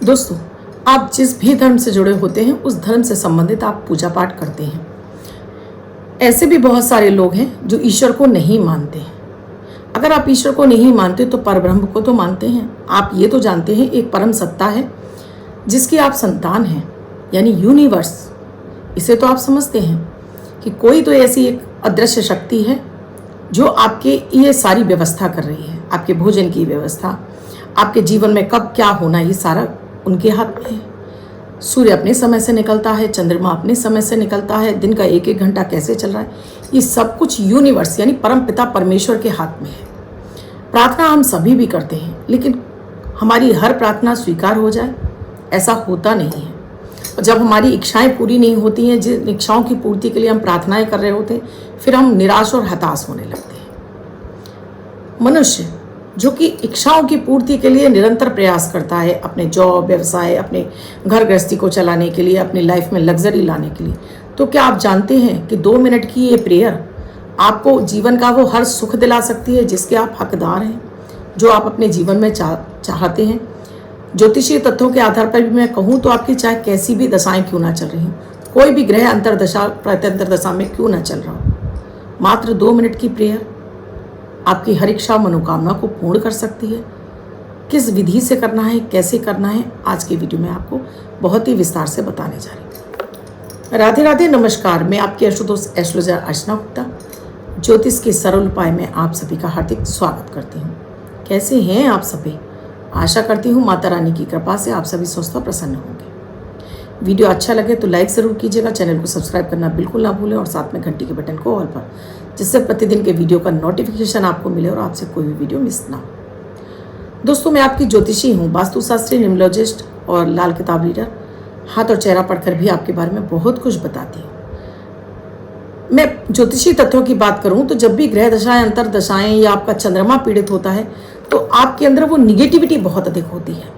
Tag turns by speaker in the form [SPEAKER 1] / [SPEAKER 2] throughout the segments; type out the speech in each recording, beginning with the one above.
[SPEAKER 1] दोस्तों, आप जिस भी धर्म से जुड़े होते हैं उस धर्म से संबंधित आप पूजा पाठ करते हैं। ऐसे भी बहुत सारे लोग हैं जो ईश्वर को नहीं मानते हैं। अगर आप ईश्वर को नहीं मानते तो परब्रह्म को तो मानते हैं। आप ये तो जानते हैं एक परम सत्ता है जिसकी आप संतान हैं, यानी यूनिवर्स। इसे तो आप समझते हैं कि कोई तो ऐसी एक अदृश्य शक्ति है जो आपके ये सारी व्यवस्था कर रही है। आपके भोजन की व्यवस्था, आपके जीवन में कब क्या होना, ये सारा उनके हाथ में है। सूर्य अपने समय से निकलता है, चंद्रमा अपने समय से निकलता है, दिन का एक एक घंटा कैसे चल रहा है, ये सब कुछ यूनिवर्स यानी परम पिता परमेश्वर के हाथ में है। प्रार्थना हम सभी भी करते हैं, लेकिन हमारी हर प्रार्थना स्वीकार हो जाए ऐसा होता नहीं है। और जब हमारी इच्छाएं पूरी नहीं होती हैं, जिन इच्छाओं की पूर्ति के लिए हम प्रार्थनाएं कर रहे होते हैं, फिर हम निराश और हताश होने लगते हैं। मनुष्य जो कि इच्छाओं की पूर्ति के लिए निरंतर प्रयास करता है, अपने जॉब, व्यवसाय, अपने घर गृहस्थी को चलाने के लिए, अपनी लाइफ में लग्जरी लाने के लिए, तो क्या आप जानते हैं कि 2 मिनट की ये प्रेयर आपको जीवन का वो हर सुख दिला सकती है जिसके आप हकदार हैं, जो आप अपने जीवन में चाहते हैं। ज्योतिषीय तथ्यों के आधार पर भी मैं कहूँ तो आपकी चाहे कैसी भी दशाएं क्यों ना चल रही हों, कोई भी ग्रह अंतरदशा प्रत्यंतर दशा में क्यों ना चल रहा हो, मात्र 2 मिनट की प्रेयर आपकी हर इच्छा मनोकामना को पूर्ण कर सकती है। किस विधि से करना है, कैसे करना है, आज की वीडियो में आपको बहुत ही विस्तार से बताने जा रही हूँ। राधे राधे, नमस्कार। मैं आपकी एस्ट्रोदोस्त एस्ट्रोलॉजर अर्चना गुप्ता ज्योतिष के सरल उपाय में आप सभी का हार्दिक स्वागत करती हूँ। कैसे हैं आप सभी? आशा करती हूँ माता रानी की कृपा से आप सभी स्वस्थ और प्रसन्न होंगे। वीडियो अच्छा लगे तो लाइक ज़रूर कीजिएगा, चैनल को सब्सक्राइब करना बिल्कुल ना भूलें और साथ में घंटी के बटन को ऑल पर, जिससे प्रतिदिन के वीडियो का नोटिफिकेशन आपको मिले और आपसे कोई भी वीडियो मिस ना हो। दोस्तों, मैं आपकी ज्योतिषी हूँ, वास्तुशास्त्री, न्यूमरोलॉजिस्ट और लाल किताब रीडर। हाथ और चेहरा पढ़कर भी आपके बारे में बहुत कुछ बताती हूँ। मैं ज्योतिषी तत्वों की बात करूँ तो जब भी ग्रह दशाएं, अंतर दशाएं या आपका चंद्रमा पीड़ित होता है तो आपके अंदर वो निगेटिविटी बहुत अधिक होती है।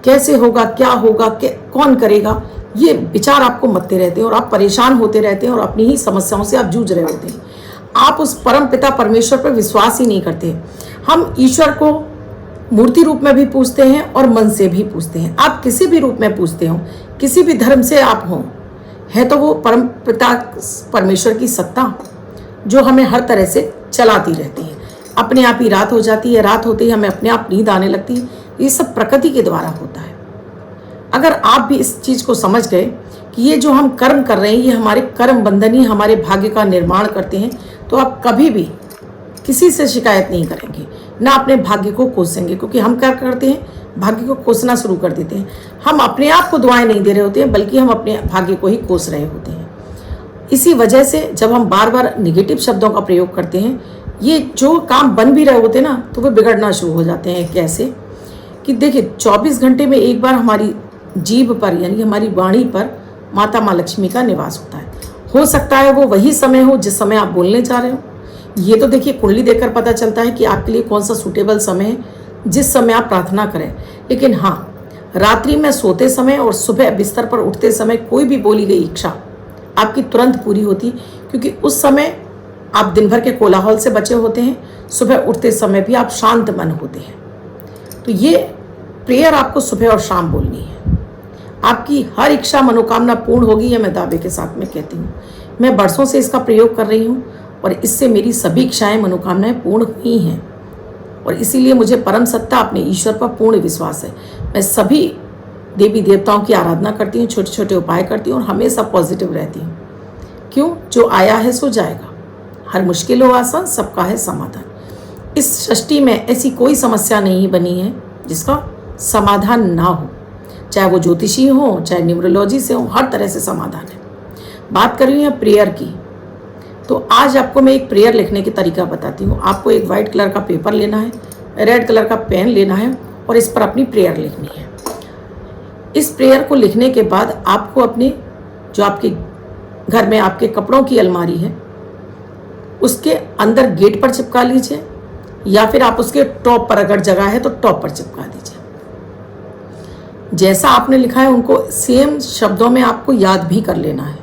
[SPEAKER 1] कैसे होगा, क्या होगा, कौन करेगा, ये विचार आपको मत्ते रहते हैं और आप परेशान होते रहते हैं और अपनी ही समस्याओं से आप जूझ रहे होते हैं। आप उस परम पिता परमेश्वर पर विश्वास ही नहीं करते। हम ईश्वर को मूर्ति रूप में भी पूजते हैं और मन से भी पूजते हैं। आप किसी भी रूप में पूजते हो, किसी भी धर्म से आप हो, है तो वो परम पिता परमेश्वर की सत्ता जो हमें हर तरह से चलाती रहती है। अपने आप ही रात हो जाती है, रात होते ही हमें अपने आप नींद आने लगती है। ये सब प्रकृति के द्वारा होता है। अगर आप भी इस चीज़ को समझ गए कि ये जो हम कर्म कर रहे हैं ये हमारे कर्म बंधन ही हमारे भाग्य का निर्माण करते हैं, तो आप कभी भी किसी से शिकायत नहीं करेंगे, ना अपने भाग्य को कोसेंगे। क्योंकि हम क्या करते हैं, भाग्य को कोसना शुरू कर देते हैं। हम अपने आप को दुआएं नहीं दे रहे होते हैं, बल्कि हम अपने भाग्य को ही कोस रहे होते हैं। इसी वजह से जब हम बार बार निगेटिव शब्दों का प्रयोग करते हैं, ये जो काम बन भी रहे होते हैं ना, तो वे बिगड़ना शुरू हो जाते हैं। कैसे कि देखिए, 24 घंटे में एक बार हमारी जीभ पर यानी हमारी वाणी पर माता माँ लक्ष्मी का निवास होता है। हो सकता है वो वही समय हो जिस समय आप बोलने जा रहे हो। ये तो देखिए, कुंडली देखकर पता चलता है कि आपके लिए कौन सा सूटेबल समय है जिस समय आप प्रार्थना करें। लेकिन हाँ, रात्रि में सोते समय और सुबह बिस्तर पर उठते समय कोई भी बोली गई इच्छा आपकी तुरंत पूरी होती, क्योंकि उस समय आप दिन भर के कोलाहल से बचे होते हैं। सुबह उठते समय भी आप शांत मन होते हैं। तो ये प्रेयर आपको सुबह और शाम बोलनी है। आपकी हर इच्छा मनोकामना पूर्ण होगी, यह मैं दावे के साथ में कहती हूँ। मैं वर्षों से इसका प्रयोग कर रही हूँ और इससे मेरी सभी इच्छाएं मनोकामनाएं पूर्ण हुई हैं। और इसीलिए मुझे परम सत्ता अपने ईश्वर पर पूर्ण विश्वास है। मैं सभी देवी देवताओं की आराधना करती हूँ, छोटे छोटे उपाय करती हूँ और हमेशा पॉजिटिव रहती हूँ। क्यों? जो आया है सो जाएगा। हर मुश्किल हो आसान, सबका है समाधान। इस सृष्टि में ऐसी कोई समस्या नहीं बनी है जिसका समाधान ना हो, चाहे वो ज्योतिषी हो, चाहे न्यूमरोलॉजी से हो, हर तरह से समाधान है। बात कर रही हूँ प्रेयर की, तो आज आपको मैं एक प्रेयर लिखने की तरीका बताती हूँ। आपको एक वाइट कलर का पेपर लेना है, रेड कलर का पेन लेना है और इस पर अपनी प्रेयर लिखनी है। इस प्रेयर को लिखने के बाद आपको अपने जो आपके घर में आपके कपड़ों की अलमारी है उसके अंदर गेट पर चिपका लीजिए, या फिर आप उसके टॉप पर अगर जगह है तो टॉप पर चिपका दीजिए। जैसा आपने लिखा है उनको सेम शब्दों में आपको याद भी कर लेना है।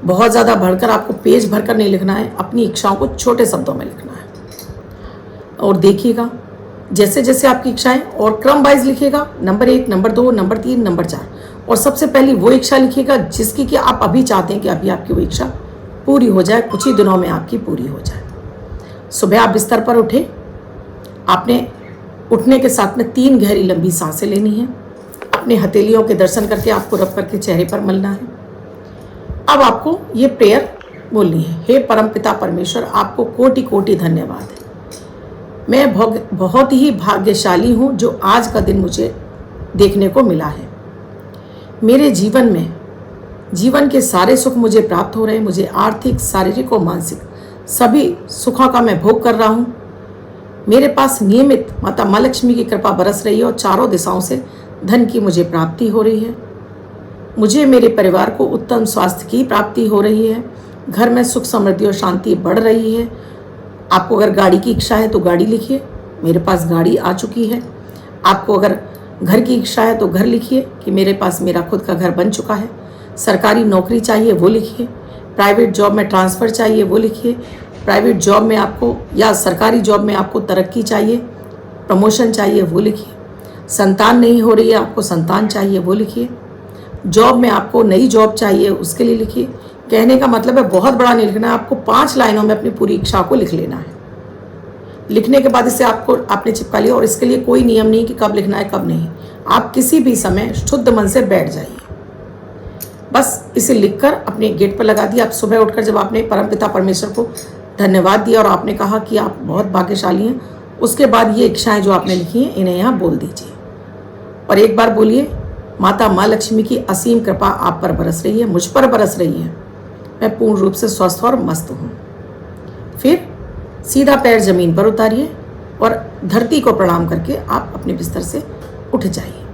[SPEAKER 1] बहुत ज़्यादा भरकर आपको पेज भरकर नहीं लिखना है, अपनी इच्छाओं को छोटे शब्दों में लिखना है। और देखिएगा, जैसे जैसे आपकी इच्छाएं और क्रम वाइज लिखिएगा, नंबर 1, नंबर 2, नंबर 3, नंबर 4, और सबसे पहली वो इच्छा लिखिएगा जिसकी कि आप अभी चाहते हैं कि अभी आपकी वो इच्छा पूरी हो जाए, कुछ ही दिनों में आपकी पूरी हो जाए। सुबह आप बिस्तर पर उठे, आपने उठने के साथ में 3 गहरी लंबी सांसें लेनी है। अपने हथेलियों के दर्शन करके आपको रब करके चेहरे पर मलना है। अब आपको ये प्रेयर बोलनी है, हे परमपिता परमेश्वर, आपको कोटि कोटि धन्यवाद है। मैं बहुत ही भाग्यशाली हूँ जो आज का दिन मुझे देखने को मिला है। मेरे जीवन में जीवन के सारे सुख मुझे प्राप्त हो रहे हैं। मुझे आर्थिक, शारीरिक और मानसिक सभी सुखों का मैं भोग कर रहा हूँ। मेरे पास नियमित माता माँ लक्ष्मी की कृपा बरस रही है और चारों दिशाओं से धन की मुझे प्राप्ति हो रही है। मुझे मेरे परिवार को उत्तम स्वास्थ्य की प्राप्ति हो रही है। घर में सुख, समृद्धि और शांति बढ़ रही है। आपको अगर गाड़ी की इच्छा है तो गाड़ी लिखिए, मेरे पास गाड़ी आ चुकी है। आपको अगर घर की इच्छा है तो घर लिखिए कि मेरे पास मेरा खुद का घर बन चुका है। सरकारी नौकरी चाहिए वो लिखिए। प्राइवेट जॉब में ट्रांसफ़र चाहिए वो लिखिए। प्राइवेट जॉब में आपको या सरकारी जॉब में आपको तरक्की चाहिए, प्रमोशन चाहिए वो लिखिए। संतान नहीं हो रही है, आपको संतान चाहिए वो लिखिए। जॉब में आपको नई जॉब चाहिए उसके लिए लिखिए। कहने का मतलब है बहुत बड़ा नहीं लिखना है, आपको 5 लाइनों में अपनी पूरी इच्छा को लिख लेना है। लिखने के बाद इसे आपने चिपका लिया और इसके लिए कोई नियम नहीं कि कब लिखना है कब नहीं। आप किसी भी समय शुद्ध मन से बैठ जाइए। बस इसे लिखकर अपने गेट पर लगा दिया। आप सुबह उठकर जब आपने परमपिता परमेश्वर को धन्यवाद दिया और आपने कहा कि आप बहुत भाग्यशाली हैं, उसके बाद ये इच्छाएं जो आपने लिखी हैं इन्हें यहाँ बोल दीजिए और एक बार बोलिए, माता माँ लक्ष्मी की असीम कृपा आप पर बरस रही है, मुझ पर बरस रही है। मैं पूर्ण रूप से स्वस्थ और मस्त हूँ। फिर सीधा पैर जमीन पर उतारिए और धरती को प्रणाम करके आप अपने बिस्तर से उठ जाइए।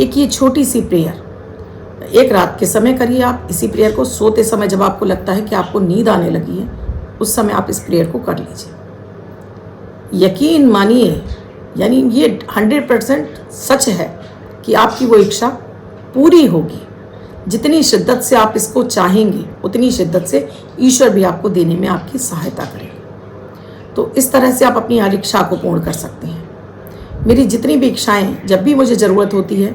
[SPEAKER 1] एक ये छोटी सी प्रेयर एक रात के समय करिए। आप इसी प्रेयर को सोते समय जब आपको लगता है कि आपको नींद आने लगी है, उस समय आप इस प्रेयर को कर लीजिए। यकीन मानिए, यानी ये 100% सच है कि आपकी वो इच्छा पूरी होगी। जितनी शिद्दत से आप इसको चाहेंगे उतनी शिद्दत से ईश्वर भी आपको देने में आपकी सहायता करेंगे। तो इस तरह से आप अपनी हर इच्छा को पूर्ण कर सकते हैं। मेरी जितनी भी इच्छाएं जब भी मुझे ज़रूरत होती है,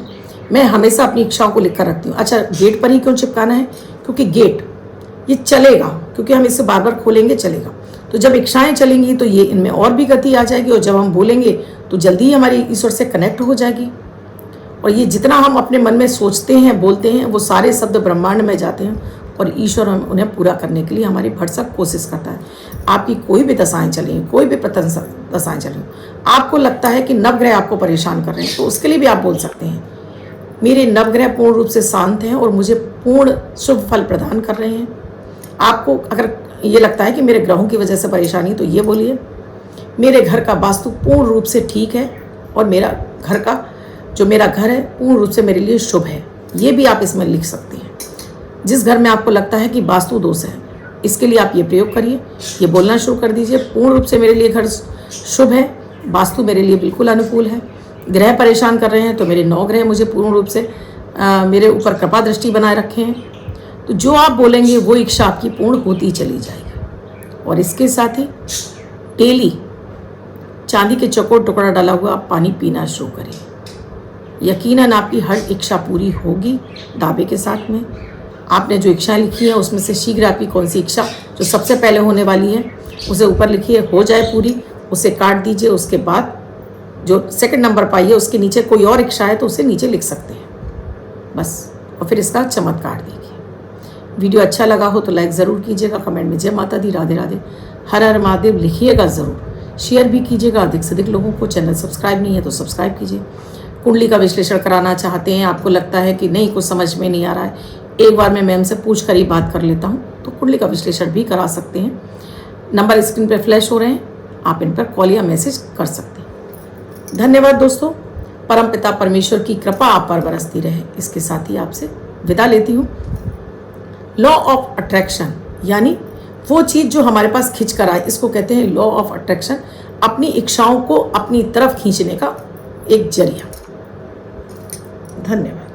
[SPEAKER 1] मैं हमेशा अपनी इच्छाओं को लिख कर रखती हूँ। अच्छा, गेट पर ही क्यों चिपकाना है? क्योंकि गेट ये चलेगा, क्योंकि हम इसे बार बार खोलेंगे, चलेगा। तो जब इच्छाएं चलेंगी तो ये इनमें और भी गति आ जाएगी और जब हम बोलेंगे तो जल्दी ही हमारी ईश्वर से कनेक्ट हो जाएगी। और ये जितना हम अपने मन में सोचते हैं, बोलते हैं, वो सारे शब्द ब्रह्मांड में जाते हैं और ईश्वर हम उन्हें पूरा करने के लिए हमारी भरसक कोशिश करता है। आपकी कोई भी दशाएं चलें, कोई भी दशाएं चलें, आपको लगता है कि नवग्रह आपको परेशान कर रहे हैं, तो उसके लिए भी आप बोल सकते हैं, मेरे नवग्रह पूर्ण रूप से शांत हैं और मुझे पूर्ण शुभ फल प्रदान कर रहे हैं। आपको अगर ये लगता है कि मेरे ग्रहों की वजह से परेशानी, तो ये बोलिए, मेरे घर का वास्तु पूर्ण रूप से ठीक है और मेरा घर है पूर्ण रूप से मेरे लिए शुभ है। ये भी आप इसमें लिख सकते हैं। जिस घर में आपको लगता है कि वास्तु दोष है, इसके लिए आप ये प्रयोग करिए, ये बोलना शुरू कर दीजिए, पूर्ण रूप से मेरे लिए घर शुभ है, वास्तु मेरे लिए बिल्कुल अनुकूल है। ग्रह परेशान कर रहे हैं तो मेरे 9 ग्रह मुझे पूर्ण रूप से मेरे ऊपर कृपा दृष्टि बनाए रखे हैं। तो जो आप बोलेंगे वो इच्छा आपकी पूर्ण होती चली जाएगी। और इसके साथ ही डेली चांदी के चौकोर टुकड़ा डाला हुआ आप पानी पीना शुरू करें। यकीनन आपकी हर इच्छा पूरी होगी। दावे के साथ में आपने जो इच्छाएं लिखी हैं उसमें से शीघ्र आपकी कौन सी इच्छा जो सबसे पहले होने वाली है उसे ऊपर लिखिए, हो जाए पूरी, उसे काट दीजिए। उसके बाद जो सेकंड नंबर पाइए उसके नीचे कोई और इच्छा है तो उसे नीचे लिख सकते हैं बस, और फिर इसका चमत्कार देखिए। वीडियो अच्छा लगा हो तो लाइक ज़रूर कीजिएगा, कमेंट में जय माता दी, राधे राधे, हर हर महादेव लिखिएगा ज़रूर, शेयर भी कीजिएगा अधिक से अधिक लोगों को। चैनल सब्सक्राइब नहीं है तो सब्सक्राइब कीजिए। कुंडली का विश्लेषण कराना चाहते हैं, आपको लगता है कि नहीं कुछ समझ में नहीं आ रहा है, एक बार मैं मैम से पूछ कर ही बात कर लेता हूँ, तो कुंडली का विश्लेषण भी करा सकते हैं। नंबर स्क्रीन पर फ्लैश हो रहे हैं, आप इन पर कॉल या मैसेज कर सकते हैं। धन्यवाद दोस्तों, परमपिता परमेश्वर की कृपा आप पर बरसती रहे। इसके साथ ही आपसे विदा लेती हूँ। लॉ ऑफ अट्रैक्शन, यानी वो चीज़ जो हमारे पास खींच कर आए, इसको कहते हैं लॉ ऑफ अट्रैक्शन। अपनी इच्छाओं को अपनी तरफ खींचने का एक जरिया। धन्यवाद।